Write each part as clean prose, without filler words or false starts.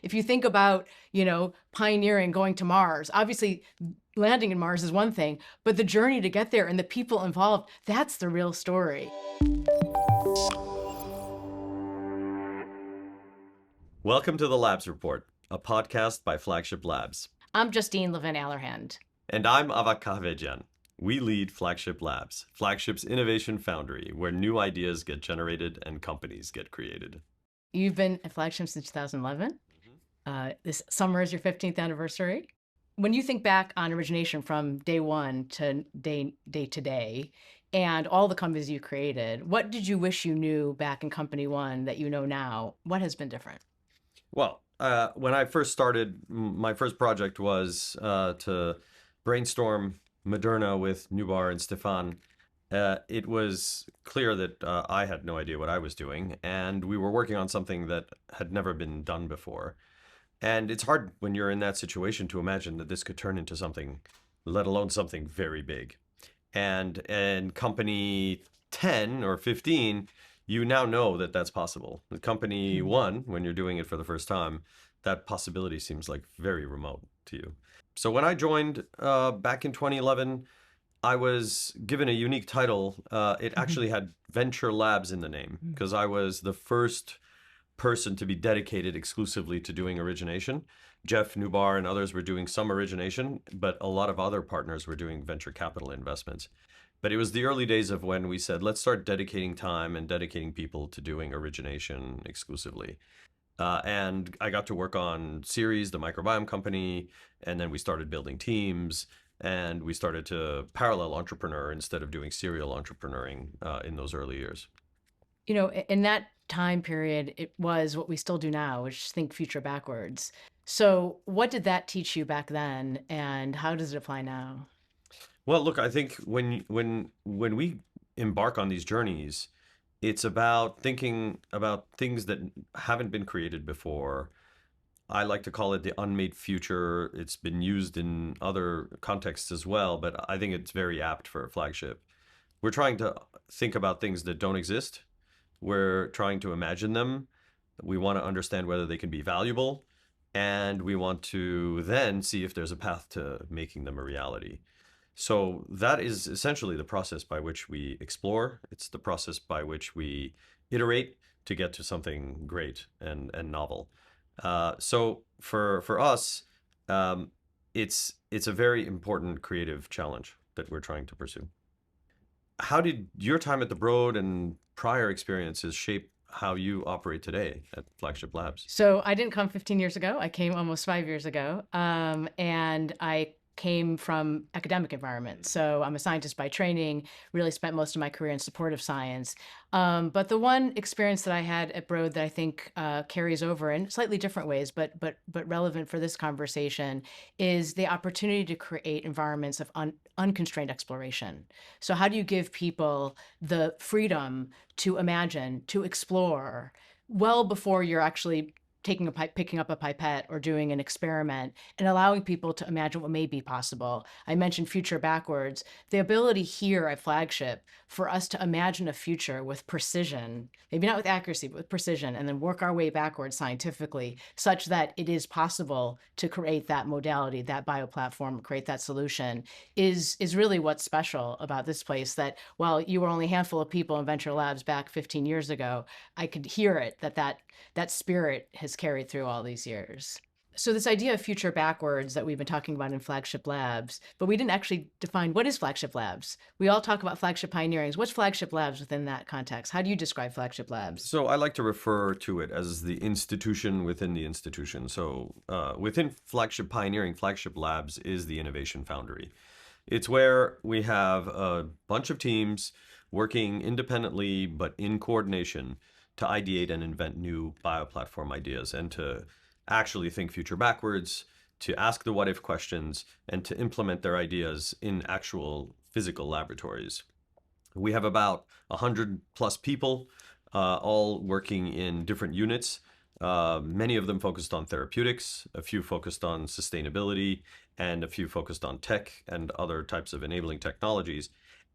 If you think about, pioneering going to Mars, obviously landing in Mars is one thing, but the journey to get there and the people involved, that's the real story. Welcome to the Labs Report, a podcast by Flagship Labs. I'm Justine Levin-Allerhand. And I'm Avak Kahvejan. We lead Flagship Labs, Flagship's innovation foundry, where new ideas get generated and companies get created. You've been at Flagship since 2011. This summer is your 15th anniversary. When you think back on origination from day one to day to day, and all the companies you created, what did you wish you knew back in company one that you know now? What has been different? Well, when I first started, my first project was to brainstorm Moderna with Nubar and Stefan. It was clear that I had no idea what I was doing, and we were working on something that had never been done before. And it's hard when you're in that situation to imagine that this could turn into something, let alone something very big. And in company 10 or 15, you now know that that's possible. With company one, when you're doing it for the first time, that possibility seems like very remote to you. So when I joined back in 2011, I was given a unique title. It actually had Venture Labs in the name because I was the first person to be dedicated exclusively to doing origination. Jeff Nubar and others were doing some origination, but a lot of other partners were doing venture capital investments. But it was the early days of when we said, let's start dedicating time and dedicating people to doing origination exclusively. And I got to work on Ceres, the microbiome company, and then we started building teams, and we started to parallel entrepreneur instead of doing serial entrepreneuring in those early years. In that time period, it was what we still do now, which is think future backwards. So what did that teach you back then, and how does it apply now? Well, look, I think when we embark on these journeys, it's about thinking about things that haven't been created before. I like to call it the unmade future. It's been used in other contexts as well, but I think it's very apt for a flagship. We're trying to think about things that don't exist. We're trying to imagine them. We want to understand whether they can be valuable, and we want to then see if there's a path to making them a reality. So that is essentially the process by which we explore. It's the process by which we iterate to get to something great and novel. So for us, it's a very important creative challenge that we're trying to pursue. How did your time at the Broad and prior experiences shape how you operate today at Flagship Labs? So I didn't come 15 years ago. I came almost 5 years ago. And I came from academic environment. So I'm a scientist by training, really spent most of my career in supportive science. But the one experience that I had at Broad that I think carries over in slightly different ways, but relevant for this conversation, is the opportunity to create environments of unconstrained exploration. So how do you give people the freedom to imagine, to explore, well before you're actually picking up a pipette or doing an experiment, and allowing people to imagine what may be possible? I mentioned future backwards. The ability here at Flagship for us to imagine a future with precision, maybe not with accuracy, but with precision, and then work our way backwards scientifically such that it is possible to create that modality, that bioplatform, create that solution, is really what's special about this place. That while you were only a handful of people in Venture Labs back 15 years ago, I could hear it, that spirit has carried through all these years. So this idea of future backwards that we've been talking about in Flagship Labs, but we didn't actually define what is Flagship Labs. We all talk about Flagship Pioneering. What's Flagship Labs within that context? How do you describe Flagship Labs? So I like to refer to it as the institution within the institution. So within Flagship Pioneering, Flagship Labs is the innovation foundry. It's where we have a bunch of teams working independently but in coordination to ideate and invent new bioplatform ideas and to actually think future backwards, to ask the what if questions, and to implement their ideas in actual physical laboratories. We have about 100 plus people, all working in different units. Many of them focused on therapeutics, a few focused on sustainability, and a few focused on tech and other types of enabling technologies.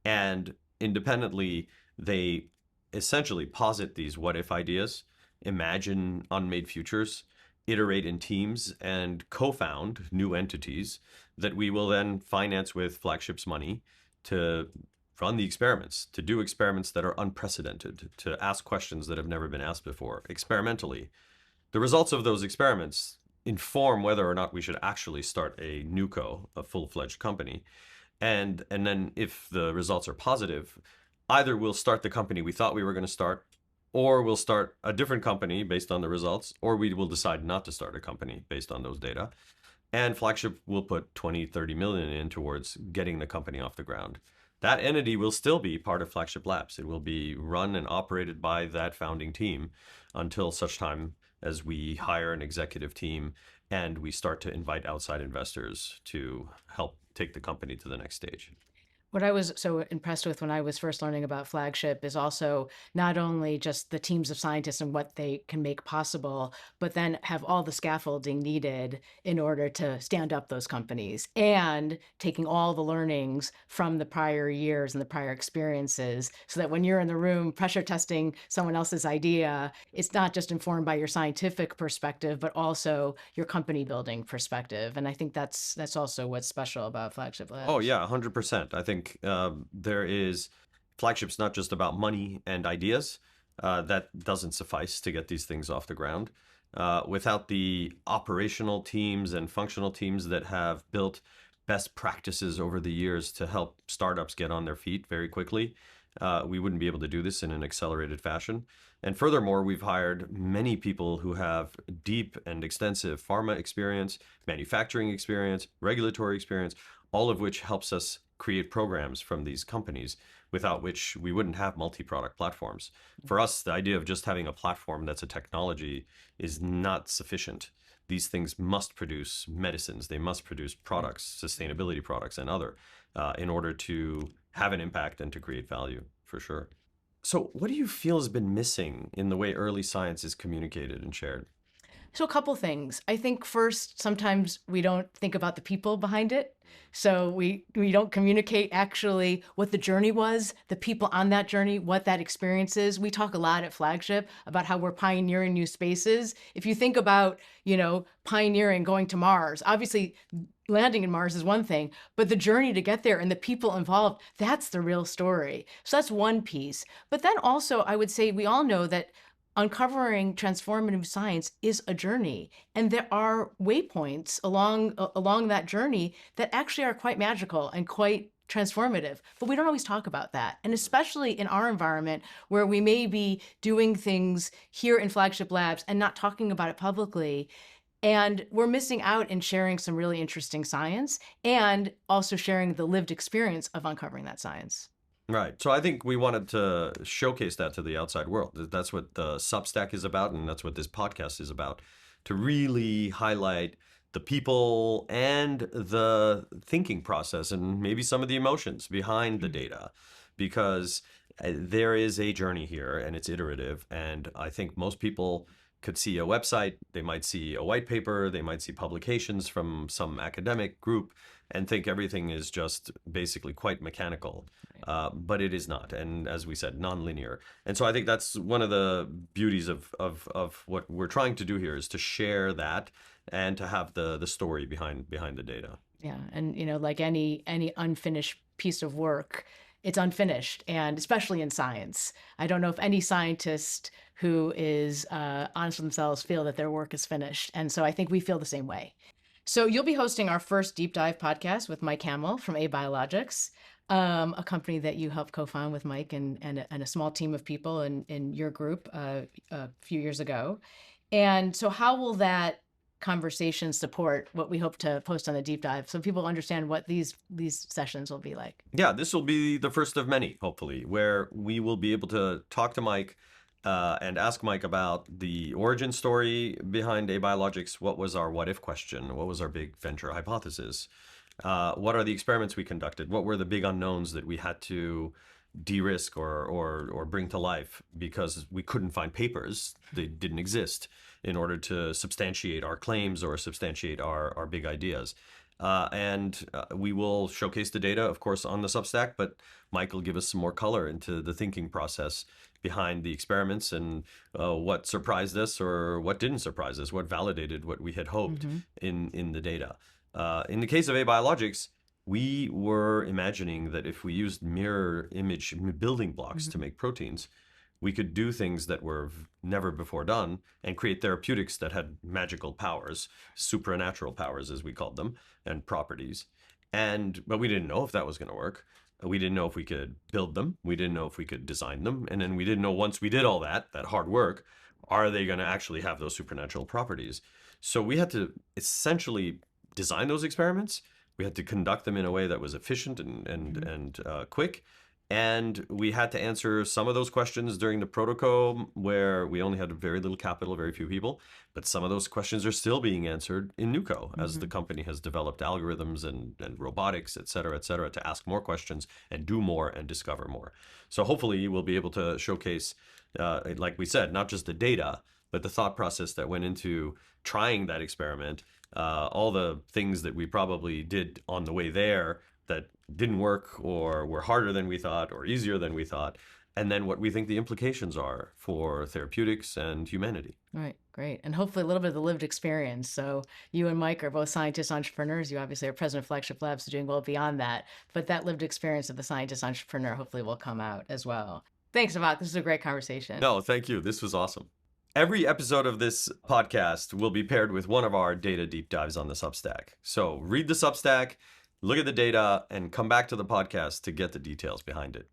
And independently, they essentially posit these what if ideas, imagine unmade futures, iterate in teams and co-found new entities that we will then finance with Flagship's money to run the experiments, to do experiments that are unprecedented, to ask questions that have never been asked before experimentally. The results of those experiments inform whether or not we should actually start a NewCo, a full-fledged company. And then if the results are positive, either we'll start the company we thought we were going to start, or we'll start a different company based on the results, or we will decide not to start a company based on those data. And Flagship will put 20, 30 million in towards getting the company off the ground. That entity will still be part of Flagship Labs. It will be run and operated by that founding team until such time as we hire an executive team and we start to invite outside investors to help take the company to the next stage. What I was so impressed with when I was first learning about Flagship is also not only just the teams of scientists and what they can make possible, but then have all the scaffolding needed in order to stand up those companies, and taking all the learnings from the prior years and the prior experiences so that when you're in the room pressure testing someone else's idea, it's not just informed by your scientific perspective, but also your company building perspective. And I think that's also what's special about Flagship Oh Labs. yeah, 100%. I think there is Flagship's not just about money and ideas. That doesn't suffice to get these things off the ground. Without the operational teams and functional teams that have built best practices over the years to help startups get on their feet very quickly, we wouldn't be able to do this in an accelerated fashion. And furthermore, we've hired many people who have deep and extensive pharma experience, manufacturing experience, regulatory experience, all of which helps us create programs from these companies, without which we wouldn't have multi-product platforms. For us, the idea of just having a platform that's a technology is not sufficient. These things must produce medicines, they must produce products, sustainability products, and other, in order to have an impact and to create value, for sure. So, what do you feel has been missing in the way early science is communicated and shared? So a couple things. I think first, sometimes we don't think about the people behind it. So we don't communicate actually what the journey was, the people on that journey, what that experience is. We talk a lot at Flagship about how we're pioneering new spaces. If you think about, pioneering going to Mars, obviously landing in Mars is one thing, but the journey to get there and the people involved, that's the real story. So that's one piece. But then also, I would say we all know that uncovering transformative science is a journey, and there are waypoints along that journey that actually are quite magical and quite transformative, but we don't always talk about that. And especially in our environment, where we may be doing things here in Flagship Labs and not talking about it publicly, and we're missing out in sharing some really interesting science and also sharing the lived experience of uncovering that science. Right. So I think we wanted to showcase that to the outside world. That's what the Substack is about, and that's what this podcast is about, to really highlight the people and the thinking process and maybe some of the emotions behind the data, because there is a journey here and it's iterative. And I think most people could see a website, they might see a white paper, they might see publications from some academic group and think everything is just basically quite mechanical. But it is not. And as we said, nonlinear. And so I think that's one of the beauties of what we're trying to do here, is to share that and to have the story behind the data. Yeah, and like any unfinished piece of work, it's unfinished, and especially in science. I don't know if any scientist who is honest with themselves feel that their work is finished, and so I think we feel the same way. So you'll be hosting our first deep dive podcast with Mike Hamill from A Biologics, a company that you helped co-found with Mike and a small team of people in your group a few years ago. And so how will that conversation support what we hope to post on the deep dive, so people understand what these sessions will be like? Yeah, this will be the first of many, hopefully, where we will be able to talk to Mike and ask Mike about the origin story behind A Biologics. What was our what if question? What was our big venture hypothesis? What are the experiments we conducted? What were the big unknowns that we had to de-risk or bring to life because we couldn't find papers, they didn't exist, in order to substantiate our claims or substantiate our big ideas. And we will showcase the data, of course, on the Substack, but Mike will give us some more color into the thinking process behind the experiments and what surprised us or what didn't surprise us, what validated what we had hoped in the data. In the case of Biologics, we were imagining that if we used mirror image building blocks to make proteins, we could do things that were never before done and create therapeutics that had magical powers, supernatural powers, as we called them, and properties. But we didn't know if that was going to work. We didn't know if we could build them. We didn't know if we could design them. And then we didn't know, once we did all that hard work, are they going to actually have those supernatural properties? So we had to essentially design those experiments. We had to conduct them in a way that was efficient and quick. And we had to answer some of those questions during the protocol where we only had very little capital, very few people. But some of those questions are still being answered in NUCO as the company has developed algorithms and robotics, et cetera, to ask more questions and do more and discover more. So hopefully we'll be able to showcase, like we said, not just the data, but the thought process that went into trying that experiment, all the things that we probably did on the way there that didn't work or were harder than we thought or easier than we thought, and then what we think the implications are for therapeutics and humanity. Right, great. And hopefully a little bit of the lived experience. So you and Mike are both scientists, entrepreneurs. You obviously are president of Flagship Labs, so doing well beyond that. But that lived experience of the scientist entrepreneur hopefully will come out as well. Thanks, Avak. This is a great conversation. No, thank you. This was awesome. Every episode of this podcast will be paired with one of our data deep dives on the Substack. So read the Substack, look at the data, and come back to the podcast to get the details behind it.